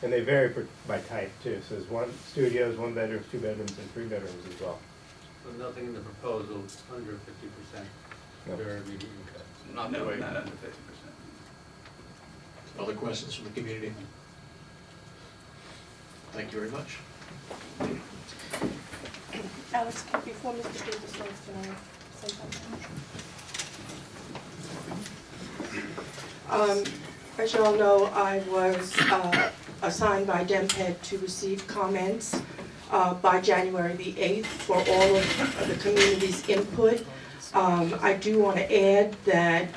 And they vary by type too. So there's one studios, 1 bedrooms, 2 bedrooms, and 3 bedrooms as well. So nothing in the proposal under 50% No. variable income. Not No, quite. not under 50%. Other questions from the community? Thank you very much. Alex, before Mr. Davis goes, can I say something? As you all know, I was assigned by DEMPED to receive comments by January the 8th for all of the community's input. I do want to add that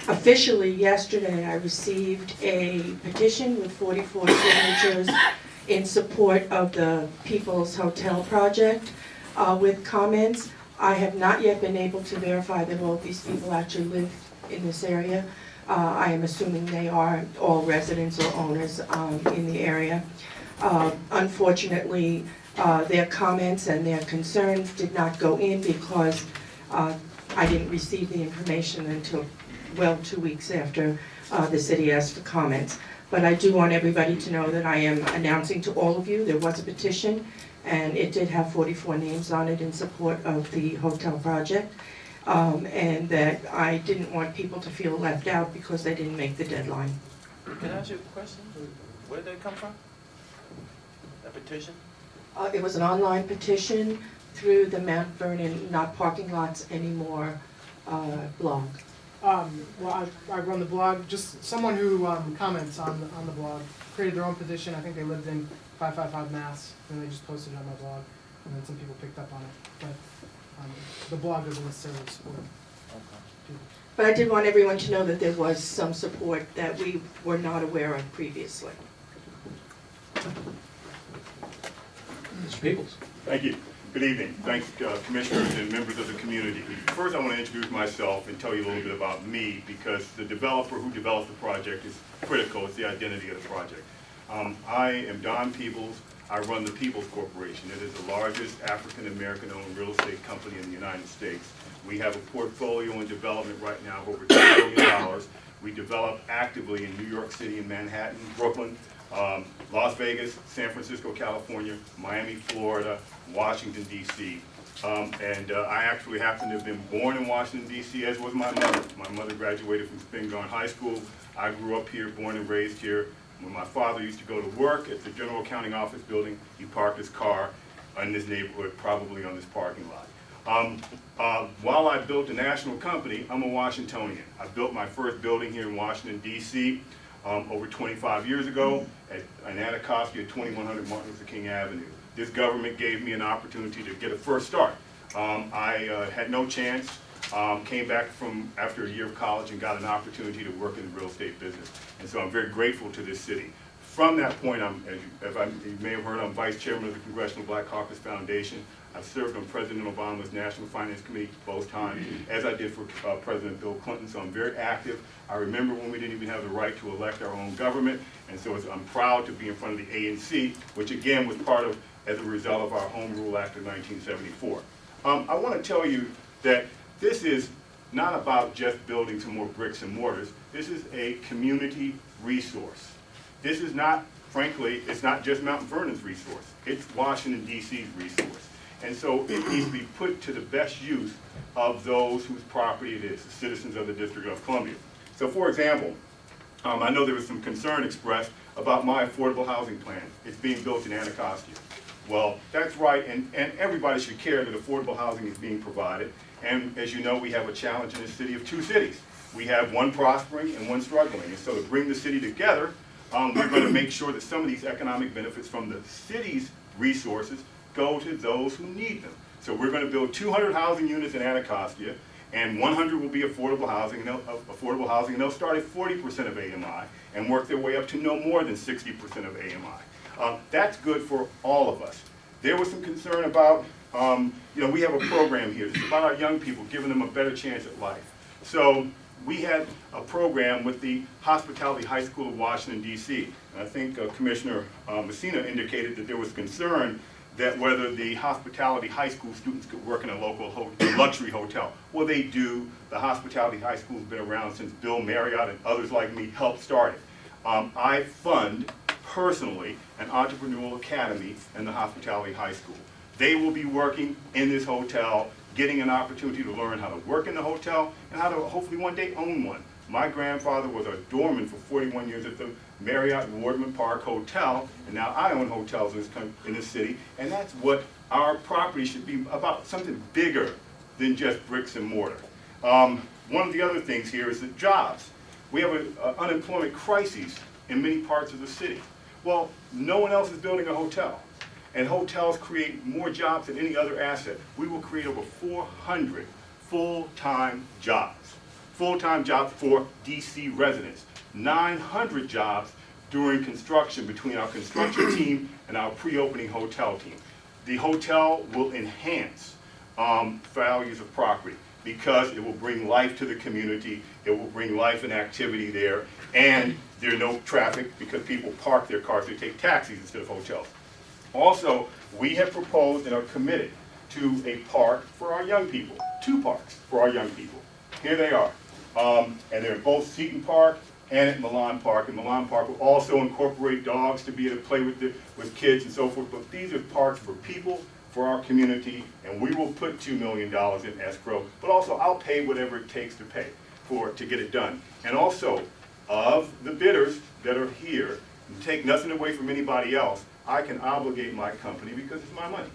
officially yesterday I received a petition with 44 signatures in support of the People's Hotel project with comments. I have not yet been able to verify that all of these people actually live in this area. I am assuming they are all residents or owners in the area. Unfortunately, their comments and their concerns did not go in because I didn't receive the information until, well, 2 weeks after the city asked for comments. But I do want everybody to know that I am announcing to all of you there was a petition, and it did have 44 names on it in support of the hotel project, and that I didn't want people to feel left out because they didn't make the deadline. Can I ask you a question? Where did that come from? That petition? It was an online petition through the Mount Vernon Not Parking Lots Anymore blog. Well, I run the blog. Just someone who comments on the blog created their own petition. I think they lived in 555 Mass, and they just posted it on my blog, and then some people picked up on it. But the blog doesn't necessarily support it. But I did want everyone to know that there was some support that we were not aware of previously. Mr. Peoples. Thank you. Good evening. Thanks, commissioners and members of the community. First, I want to introduce myself and tell you a little bit about me, because the developer who developed the project is critical. It's the identity of the project. I am Don Peoples. I run the Peoples Corporation. It is the largest African-American-owned real estate company in the United States. We have a portfolio in development right now of over $2 billion. We develop actively in New York City and Manhattan, Brooklyn, Las Vegas, San Francisco, California, Miami, Florida, Washington, D.C. I actually happen to have been born in Washington, D.C., as was my mother. My mother graduated from Spingarn High School. I grew up here, born and raised here. When my father used to go to work at the General Accounting Office building, he parked his car in this neighborhood, probably on this parking lot. While I built a national company, I'm a Washingtonian. I built my first building here in Washington, D.C. Over 25 years ago in Anacostia at 2100 Martin Luther King Avenue. This government gave me an opportunity to get a first start. I had no chance, came back from after a year of college and got an opportunity to work in the real estate business. And so I'm very grateful to this city. From that point, as you may have heard, I'm vice chairman of the Congressional Black Caucus Foundation. I've served on President Obama's National Finance Committee both times, as I did for President Bill Clinton, so I'm very active. I remember when we didn't even have the right to elect our own government, and so I'm proud to be in front of the ANC, which again was part of, as a result of our Home Rule Act of 1974. I want to tell you that this is not about just building some more bricks and mortars. This is a community resource. This is not, frankly, it's not just Mount Vernon's resource. It's Washington, D.C.'s resource. And so it needs to be put to the best use of those whose property it is, the citizens of the District of Columbia. So for example, I know there was some concern expressed about my affordable housing plan. It's being built in Anacostia. Well, that's right, and everybody should care that affordable housing is being provided. And as you know, we have a challenge in the city of two cities. We have one prospering and one struggling. And so to bring the city together, we're going to make sure that some of these economic benefits from the city's resources go to those who need them. So we're going to build 200 housing units in Anacostia, and 100 will be affordable housing, and they'll start at 40% of AMI and work their way up to no more than 60% of AMI. That's good for all of us. There was some concern about, we have a program here. It's about our young people, giving them a better chance at life. So we had a program with the Hospitality High School of Washington, D.C. And I think Commissioner Messina indicated that there was concern that whether the Hospitality High School students could work in a local luxury hotel. Well, they do. The Hospitality High School has been around since Bill Marriott and others like me helped start it. I fund personally an entrepreneurial academy in the Hospitality High School. They will be working in this hotel, getting an opportunity to learn how to work in the hotel and how to hopefully one day own one. My grandfather was a doorman for 41 years at the Marriott Wardman Park Hotel, and now I own hotels in this city, and that's what our property should be about, something bigger than just bricks and mortar. One of the other things here is the jobs. We have an unemployment crisis in many parts of the city. Well, no one else is building a hotel, and hotels create more jobs than any other asset. We will create over 400 full-time jobs. Full-time jobs for DC residents, 900 jobs during construction between our construction team and our pre-opening hotel team. The hotel will enhance values of property because it will bring life to the community, it will bring life and activity there, and there's no traffic because people park their cars, they take taxis instead of hotels. Also, we have proposed and are committed to a park for our young people, 2 parks for our young people. Here they are. And they're in both Seton Park and at Milan Park. And Milan Park will also incorporate dogs to be able to play with kids and so forth. But these are parks for people, for our community, and we will put $2 million in escrow. But also, I'll pay whatever it takes to pay to get it done. And also, of the bidders that are here, and take nothing away from anybody else, I can obligate my company because it's my money.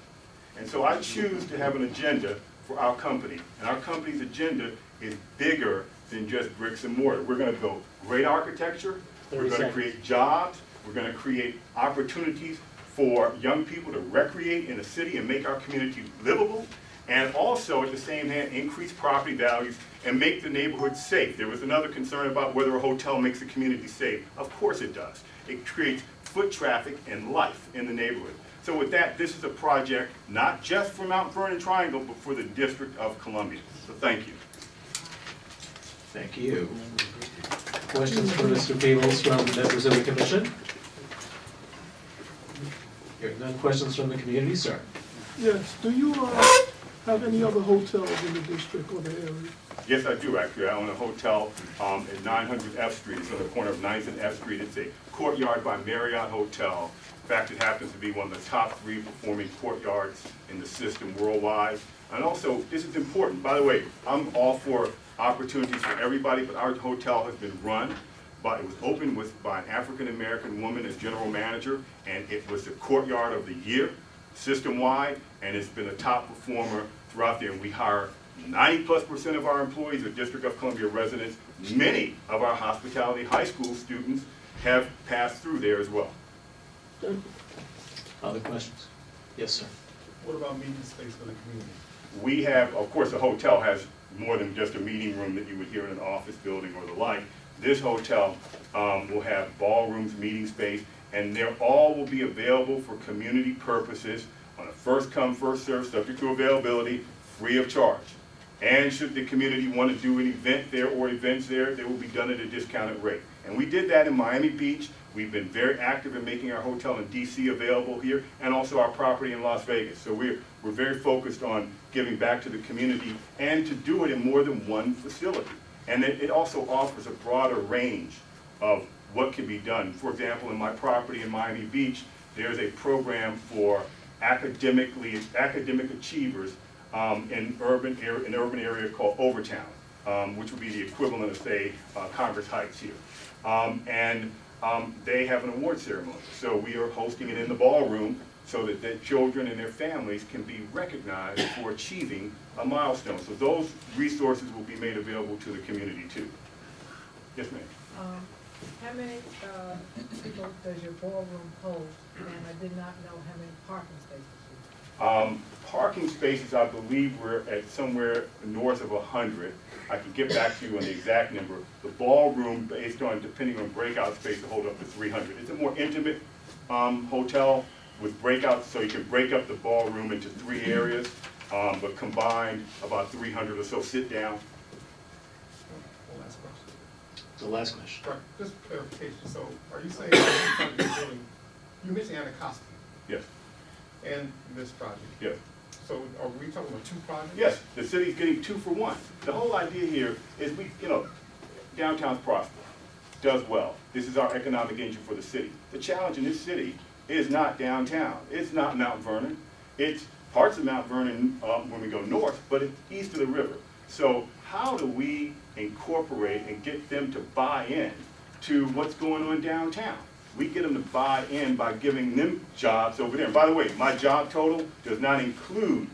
And so I choose to have an agenda for our company. And our company's agenda is bigger than just bricks and mortar. We're going to build great architecture, we're going to create jobs, we're going to create opportunities for young people to recreate in the city and make our community livable, and also at the same hand increase property values and make the neighborhood safe. There was another concern about whether a hotel makes the community safe. Of course it does. It creates foot traffic and life in the neighborhood. So with that, this is a project not just for Mount Vernon Triangle, but for the District of Columbia. So thank you. Thank you. Questions for Mr. Peebles from members of the commission? Hearing none, questions from the community, sir? Yes, do you have any other hotels in the district or the area? Yes, I do actually. I own a hotel at 900 F Street. It's on the corner of 9th and F Street. It's a Courtyard by Marriott hotel. In fact, it happens to be one of the top 3 performing courtyards in the system worldwide. And also, this is important. By the way, I'm all for opportunities for everybody, but our hotel has been run by, it was opened by an African-American woman as general manager, and it was the Courtyard of the Year system-wide, and it's been a top performer throughout there. And we hire 90+% of our employees are District of Columbia residents. Many of our Hospitality High School students have passed through there as well. Other questions? Yes, sir. What about meeting space for the community? We have, of course, the hotel has more than just a meeting room that you would hear in an office building or the like. This hotel will have ballrooms, meeting space, and they all will be available for community purposes on a first-come, first-served, subject to availability, free of charge. And should the community want to do an event there or events there, they will be done at a discounted rate. And we did that in Miami Beach. We've been very active in making our hotel in DC available here, and also our property in Las Vegas. So we're very focused on giving back to the community and to do it in more than one facility. And it also offers a broader range of what can be done. For example, in my property in Miami Beach, there's a program for academic achievers in an urban area called Overtown, which would be the equivalent of, say, Congress Heights here. They have an award ceremony. So we are hosting it in the ballroom so that the children and their families can be recognized for achieving a milestone. So those resources will be made available to the community too. Yes, ma'am. How many people does your ballroom hold? And I did not know how many parking spaces you have. Parking spaces, I believe we're at somewhere north of 100. I can get back to you on the exact number. The ballroom, depending on breakout space, will hold up to 300. It's a more intimate hotel with breakouts, so you can break up the ballroom into 3 areas, but combined about 300 or so sit down. One last question. The last question. Right, just clarification. So are you saying that you're building, you mentioned Anacostia Yes, and this project? yes. So are we talking about 2 projects? Yes, the city's getting 2 for 1. The whole idea here is downtown's prosperous. does well. This is our economic engine for the city. The challenge in this city is not downtown. It's not Mount Vernon. It's parts of Mount Vernon when we go north, but it's east of the river. So how do we incorporate and get them to buy in to what's going on downtown? We get them to buy in by giving them jobs over there. And by the way, my job total does not include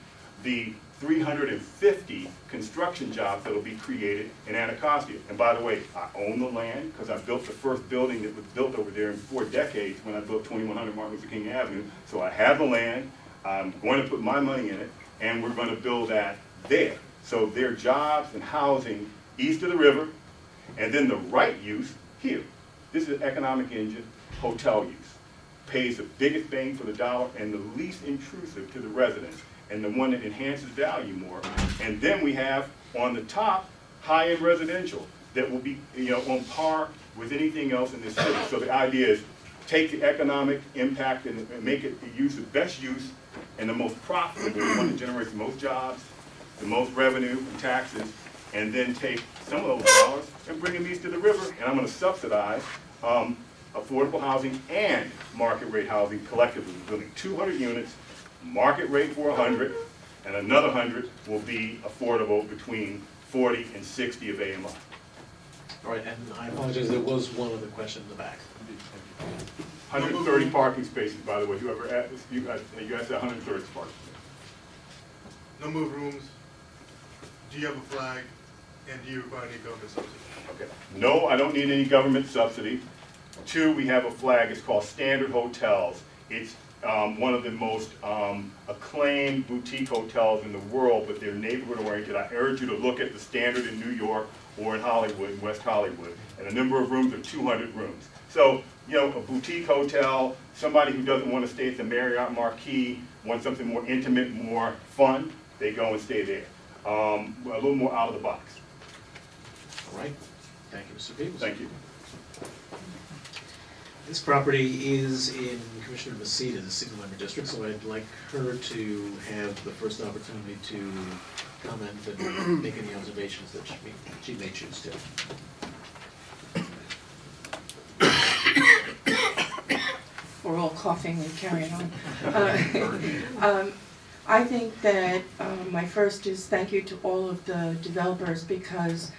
the 350 construction jobs that will be created in Anacostia. And by the way, I own the land because I built the first building that was built over there in 4 decades when I built 2100 Martin Luther King Avenue. So I have the land, I'm going to put my money in it, and we're going to build that there. So there are jobs and housing east of the river, and then the right use here. This is an economic engine, hotel use. Pays the biggest bang for the dollar and the least intrusive to the residents, and the one that enhances value more. And then we have on the top, high-end residential that will be on par with anything else in this city. So the idea is take the economic impact and make it the best use and the most profitable, the one that generates the most jobs, the most revenue and taxes, and then take some of those dollars and bring them east to the river, and I'm going to subsidize affordable housing and market rate housing collectively. We're building 200 units, market rate for 100, and another 100 will be affordable between 40 and 60 of AMI. All right, and I apologize, there was one other question in the back. 130 parking spaces, by the way. Whoever asked, you asked that 130 parking. No move rooms. Do you have a flag? And do you require any government subsidy? Okay. No, I don't need any government subsidy. 2, we have a flag. It's called Standard Hotels. It's one of the most acclaimed boutique hotels in the world, but they're neighborhood oriented. I urge you to look at the Standard in New York or in Hollywood, in West Hollywood. And the number of rooms are 200 rooms. So, a boutique hotel, somebody who doesn't want to stay at the Marriott Marquis, wants something more intimate, more fun, they go and stay there. A little more out of the box. All right, thank you, Mr. Peebles. Thank you. This property is in Commissioner Masida's single-member district, so I'd like her to have the first opportunity to comment and make any observations that she may choose to. We're all coughing and carrying on. I think that my first is thank you to all of the developers, because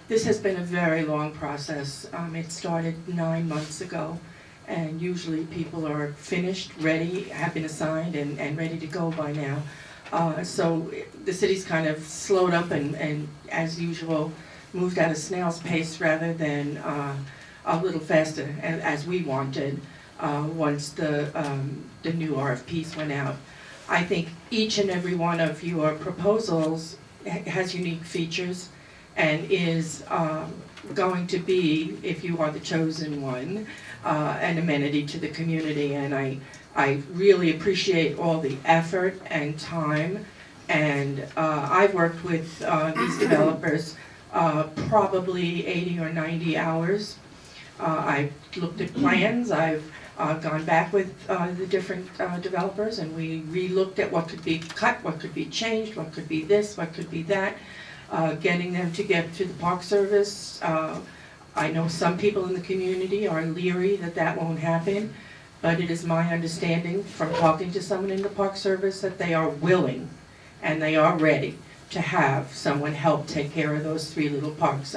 this has been a very long process. It started 9 months ago, and usually people are finished, ready, have been assigned, and ready to go by now. So the city's kind of slowed up and as usual, moved at a snail's pace rather than a little faster as we wanted once the new RFPs went out. I think each and every one of your proposals has unique features and is going to be, if you are the chosen one, an amenity to the community. And I really appreciate all the effort and time. And I've worked with these developers probably 80 or 90 hours. I've looked at plans. I've gone back with the different developers, and we re-looked at what could be cut, what could be changed, what could be this, what could be that, getting them to get to the Park Service. I know some people in the community are leery that that won't happen, but it is my understanding from talking to someone in the Park Service that they are willing and they are ready to have someone help take care of those 2 little parks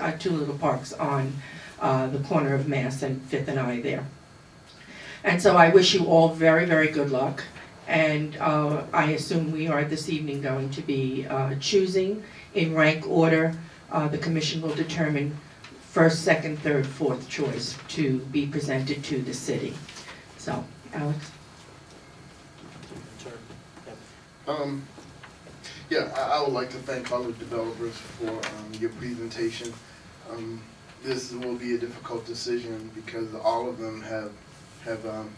on the corner of Mass and 5th and I there. And so I wish you all very, very good luck. And I assume we are this evening going to be choosing in rank order. The commission will determine first, second, third, fourth choice to be presented to the city. So, Alex? Yeah, I would like to thank all the developers for your presentation. This will be a difficult decision because all of them have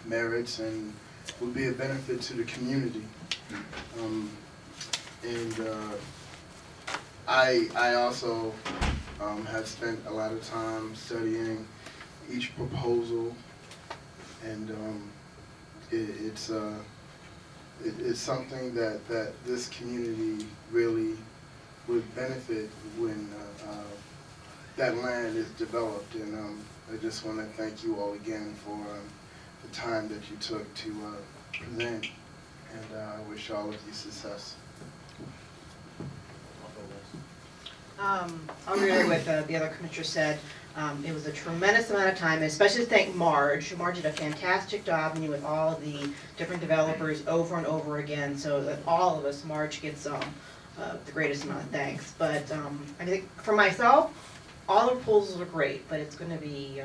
merits and will be a benefit to the community. I also have spent a lot of time studying each proposal, and it's something that this community really would benefit when that land is developed. And I just want to thank you all again for the time that you took to present, and I wish all of you success. I'll reiterate what the other commissioner said. It was a tremendous amount of time, and especially to thank Marge. Marge did a fantastic job meeting with all of the different developers over and over again, so that all of us, Marge gets the greatest amount of thanks. But I think for myself, all the proposals are great, but it's gonna be,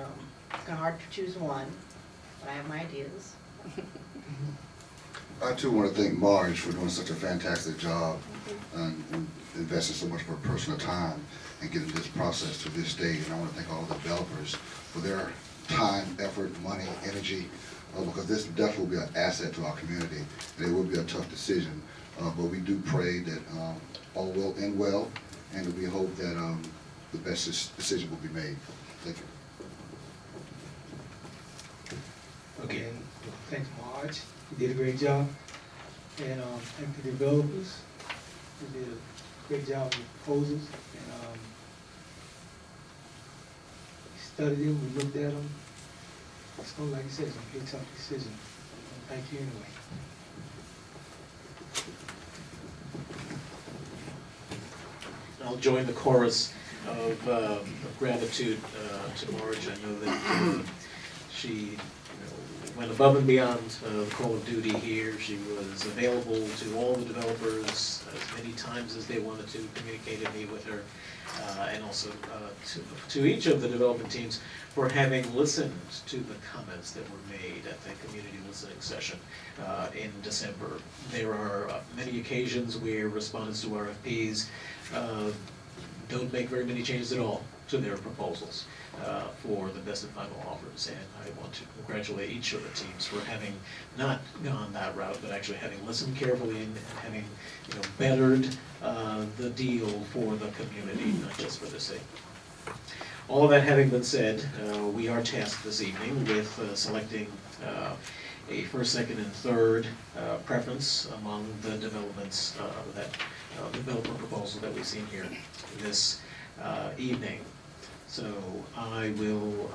it's kinda hard to choose one, but I have my ideas. I too want to thank Marge for doing such a fantastic job and investing so much of her personal time and getting this process to this stage. And I want to thank all the developers for their time, effort, money, energy, because this definitely will be an asset to our community. And it will be a tough decision, but we do pray that all will end well, and we hope that the best decision will be made. Thank you. Okay. And thanks, Marge. You did a great job. And thank the developers. They did a great job with the proposals. And we studied them, we looked at them. It's going, like you said, it's going to be a tough decision. Thank you anyway. I'll join the chorus of gratitude to Marge. I know that she went above and beyond the call of duty here. She was available to all the developers as many times as they wanted to communicate and meet with her, and also to each of the development teams for having listened to the comments that were made at the community listening session in December. There are many occasions where respondents to RFPs don't make very many changes at all to their proposals for the best and final offers. And I want to congratulate each of the teams for having not gone that route, but actually having listened carefully and having bettered the deal for the community, not just for the sake. All of that having been said, we are tasked this evening with selecting a first, second, and third preference among the developments developer proposal that we've seen here this evening. So I will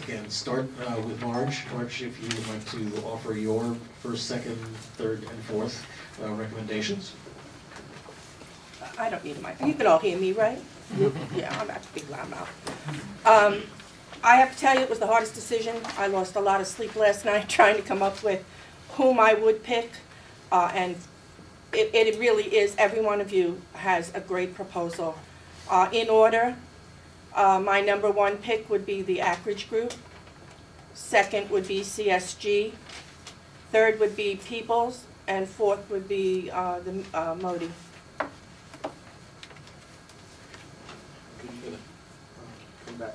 again start with Marge. Marge, if you would like to offer your first, second, third, and fourth recommendations. I don't need a mic. You can all hear me, right? Yeah, I'm at the big loud mouth. I have to tell you, it was the hardest decision. I lost a lot of sleep last night trying to come up with whom I would pick. And it really is, every one of you has a great proposal. In order, my number one pick would be the Akridge Group. Second would be CSG. Third would be Peoples. And fourth would be the Modi.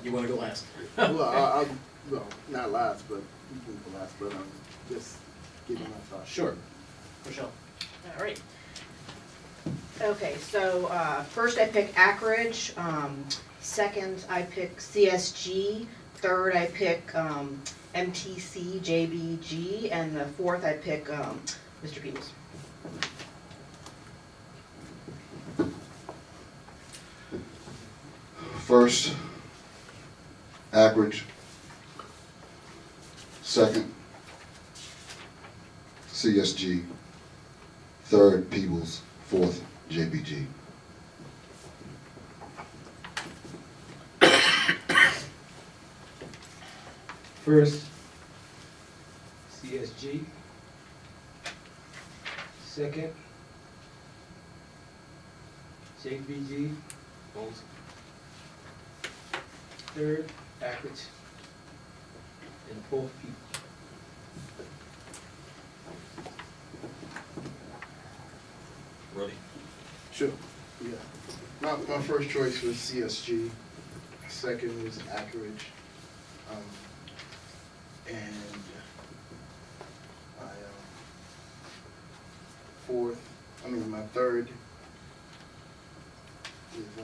You want to go last? Well, well, not last, but you can go last, but just give me my thoughts. Sure. Michelle. All right. Okay, so first I pick Akridge, second I pick CSG, third I pick MTC, JBG, and the fourth I pick Mr. Peoples. First, Akridge. Second, CSG. Third, Peoples. Fourth, JBG. First, CSG. Second, JBG. Both. Third, Akridge. And fourth, Peoples. Roddy. Sure, yeah. My first choice was CSG, second was Akridge, and my third is the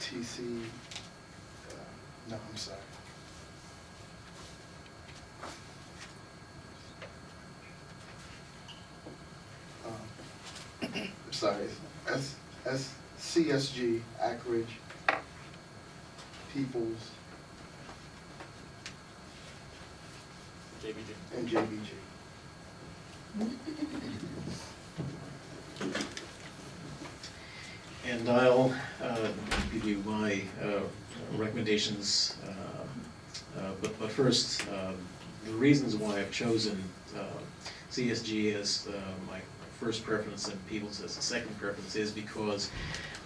TC, no, I'm sorry. I'm sorry, CSG, Akridge, Peoples, JBG. and JBG. And I'll give you my recommendations, but first, the reasons why I've chosen CSG as my first preference and Peoples as the second preference is because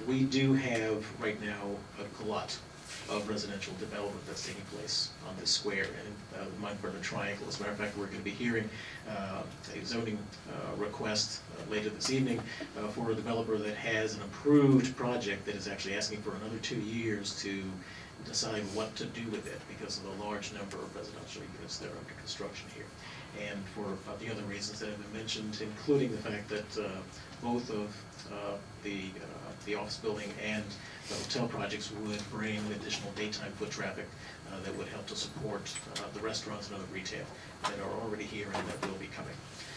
we do have right now a glut of residential development that's taking place on this square and the Mount Vernon Triangle. As a matter of fact, we're going to be hearing a zoning request later this evening for a developer that has an approved project that is actually asking for another 2 years to decide what to do with it because of the large number of residential units that are under construction here. And for the other reasons that have been mentioned, including the fact that both of the office building and the hotel projects would bring additional daytime foot traffic that would help to support the restaurants and other retail that are already here and that will be coming.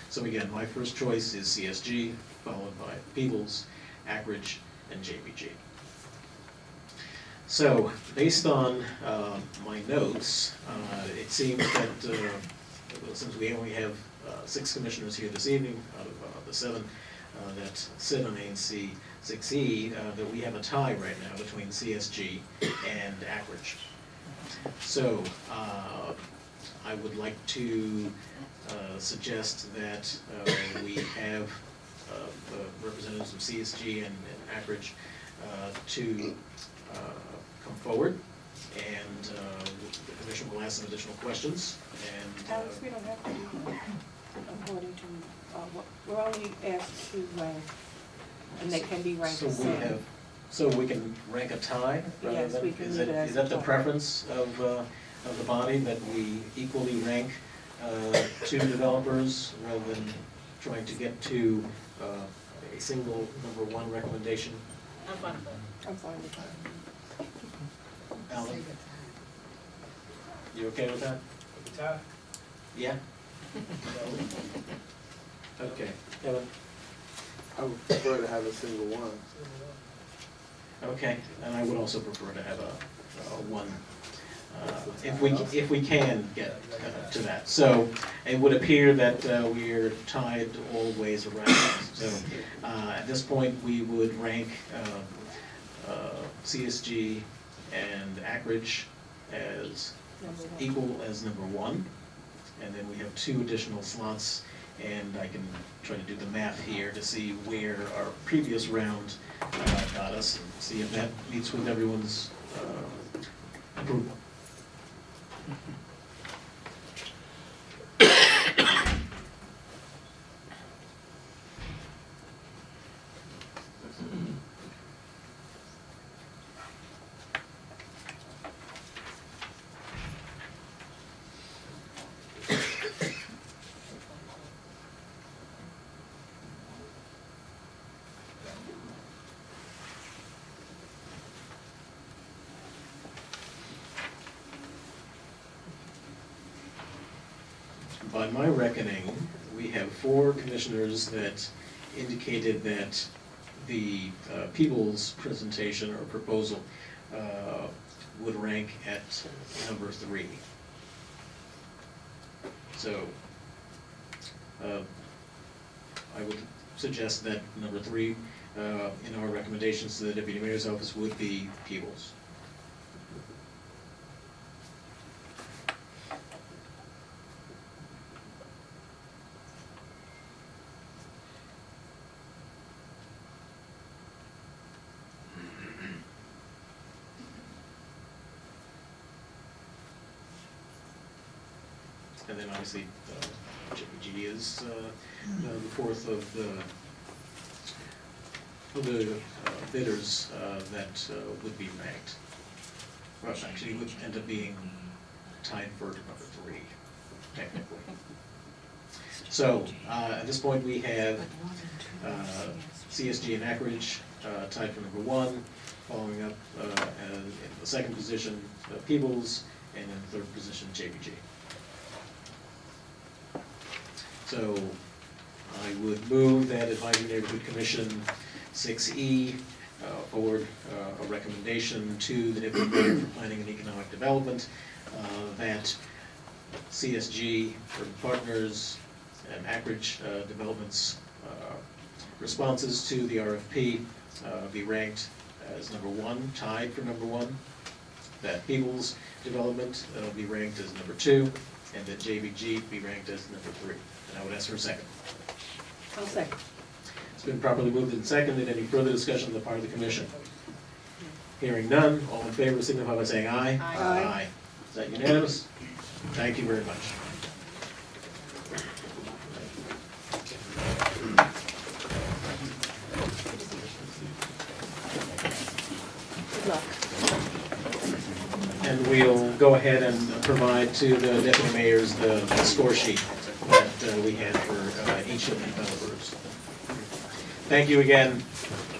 So again, my first choice is CSG, followed by Peoples, Ackridge, and JBG. So, based on my notes, it seems that since we only have 6 commissioners here this evening out of the 7 that sit on ANC 6E, that we have a tie right now between CSG and Ackridge. So, I would like to suggest that we have representatives of CSG and Ackridge to come forward, and the commission will ask some additional questions. And Alex, we don't have to do that according to, we're only asked to rank, and they can be ranked so the we same. have, so we can rank a tie rather Yes, than, we can is leave it as is a that the tie. preference of the body, that we equally rank 2 developers rather than trying to get to a single #1 recommendation? I'm fine with that. I'm fine with that. Alan, you okay with that? Tie? Yeah? Okay, Kevin? I would prefer to have a single one. Okay, and I would also prefer to have a one, if we can get to that. So it would appear that we're tied all ways around. So at this point, we would rank CSG and Ackridge as equal as #1. And then we have 2 additional slots, and I can try to do the math here to see where our previous round got us, and see if that meets with everyone's approval. By my reckoning, we have 4 commissioners that indicated that the Peoples presentation or proposal would rank at #3. So I would suggest that #3 in our recommendations to the Deputy Mayor's Office would be Peoples. And then obviously, JPG is the 4th of the bidders that would be ranked. Well, actually, would end up being tied for #3, technically. So, at this point, we have CSG and Ackridge tied for #1, following up in the 2nd position, Peoples, and in the 3rd position, JPG. So I would move that Advisory Neighborhood Commission 6E forward a recommendation to the Deputy Mayor for Planning and Economic Development that CSG, Urban Partners, and Ackridge Development's responses to the RFP be ranked as number 1, tied for number 1, that Peoples Development be ranked as number 2, and that JBG be ranked as number 3. And I would ask for a second. I'll second. It's been properly moved and seconded. Any further discussion on the part of the commission? Hearing none, all in favor signify by saying aye. Aye. Is that unanimous? Thank you very much. Good luck. And we'll go ahead and provide to the deputy mayors the score sheet that we had for each of the developers. Thank you again,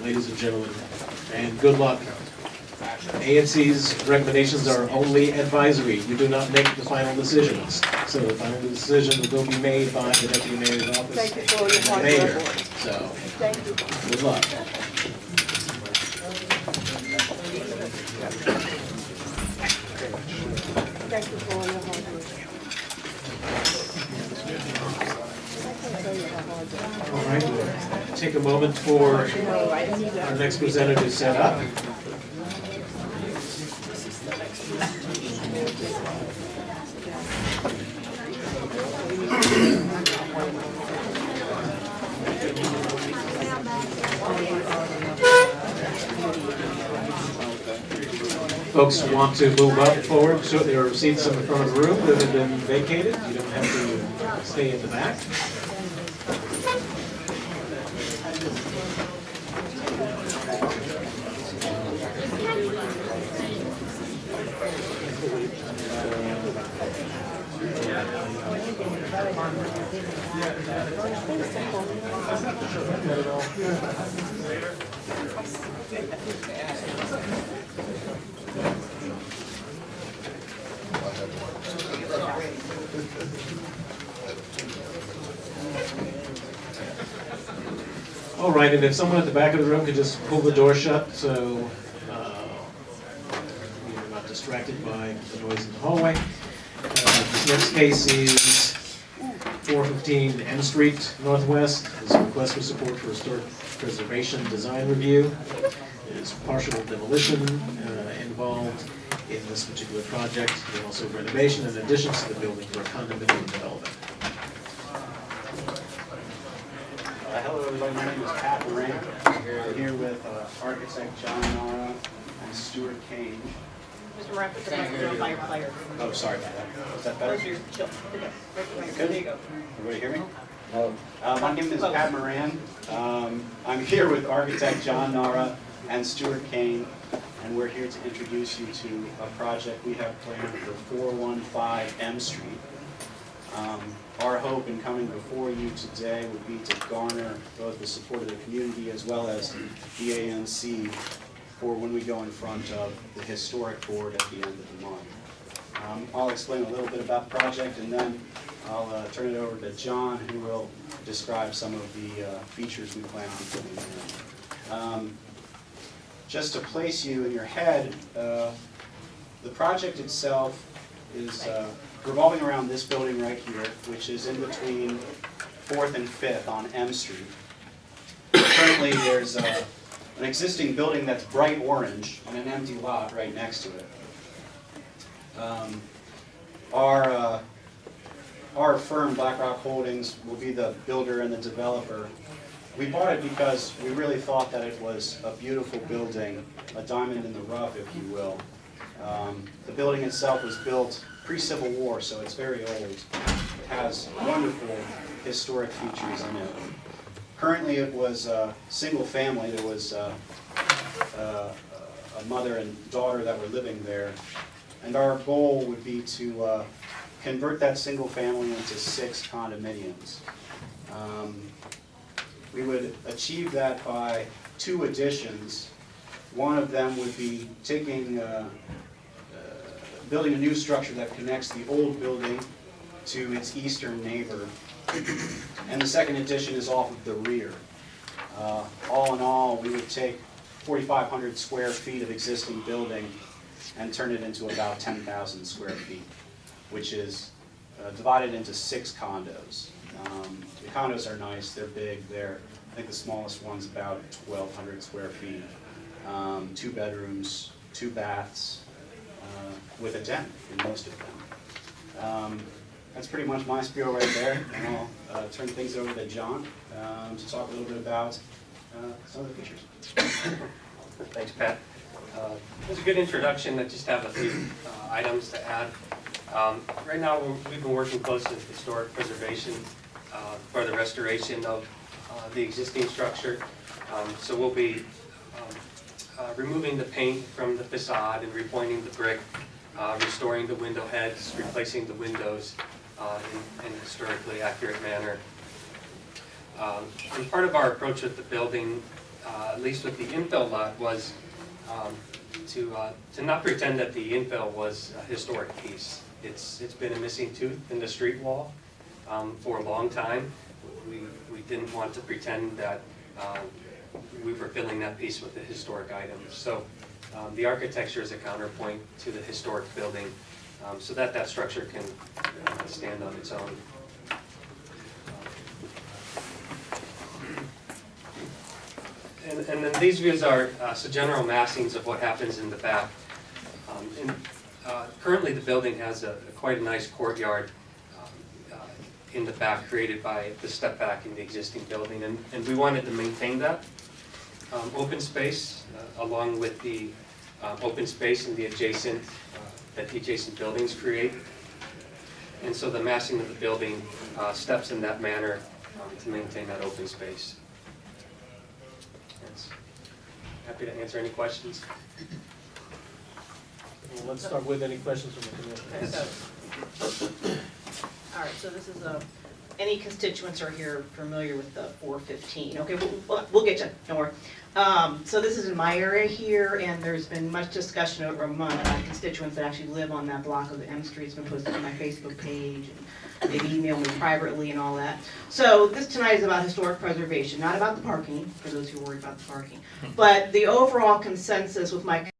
ladies and gentlemen, and good luck. ANC's recommendations are only advisory. You do not make the final decisions. So the final decision will be made by the deputy mayor's office. Thank you for all your and the hard mayor. work. So, Thank you. good luck. Thank you for all your hard work. All right, we'll take a moment for our next presenter to set up. Folks want to move up forward, so there are seats in the front of the room that have been vacated. You don't have to stay in the back. All right, and if someone at the back of the room could just pull the door shut so you're not distracted by the noise in the hallway. This next case is 415 M Street Northwest. This is a request for support for historic preservation design review. There's partial demolition involved in this particular project, and also renovation and additions to the building for a condominium development. Hello everybody, my name is Pat Moran. We're here with architect John Nara and Stuart Kane. Mr. Moran, put the microphone by your fire. Oh, sorry about that. Is that better? Close your chill. Good? There you go. Everybody hear me? My name is Pat Moran. I'm here with architect John Nara and Stuart Kane, and we're here to introduce you to a project we have planned for 415 M Street. Our hope in coming before you today would be to garner both the support of the community as well as the ANC for when we go in front of the historic board at the end of the month. I'll explain a little bit about the project, and then I'll turn it over to John, who will describe some of the features we plan on putting in. Just to place you in your head, the project itself is revolving around this building right here, which is in between 4th and 5th on M Street. Currently, there's an existing building that's bright orange and an empty lot right next to it. Our firm, BlackRock Holdings, will be the builder and the developer. We bought it because we really thought that it was a beautiful building, a diamond in the rough, if you will. The building itself was built pre-Civil War, so it's very old. It has wonderful historic features in it. Currently, it was single family. There was a mother and daughter that were living there, and our goal would be to convert that single family into 6 condominiums. We would achieve that by 2 additions. One of them would be taking building a new structure that connects the old building to its eastern neighbor. And the second addition is off of the rear. All in all, we would take 4,500 square feet of existing building and turn it into about 10,000 square feet, which is divided into 6 condos. The condos are nice, they're big, I think the smallest one's about 1,200 square feet. 2 bedrooms, 2 baths, with a den in most of them. That's pretty much my spiel right there, and I'll turn things over to John to talk a little bit about some of the features. Thanks, Pat. It was a good introduction. I just have a few items to add. Right now, we've been working closely with historic preservation for the restoration of the existing structure. So we'll be removing the paint from the facade and repointing the brick, restoring the window heads, replacing the windows in a historically accurate manner. And part of our approach with the building, at least with the infill lot, was to not pretend that the infill was a historic piece. It's been a missing tooth in the street wall for a long time. We didn't want to pretend that we were filling that piece with the historic items. So the architecture is a counterpoint to the historic building, so that that structure can stand on its own. And then these views are general massings of what happens in the back. Currently the building has quite a nice courtyard in the back, created by the step back in the existing building, and we wanted to maintain that open space along with the open space in the adjacent that the adjacent buildings create. And so the massing of the building steps in that manner to maintain that open space. Yes. Happy to answer any questions. Well, let's start with any questions from the community. Okay, all right, so this is any constituents are here familiar with the 415? Okay, we'll get you, don't worry. So this is in my area here, and there's been much discussion over a month about constituents that actually live on that block of the M Street. It's been posted on my Facebook page, and they've emailed me privately and all that. So this tonight is about historic preservation, not about the parking, for those who are worried about the parking. But the overall consensus with my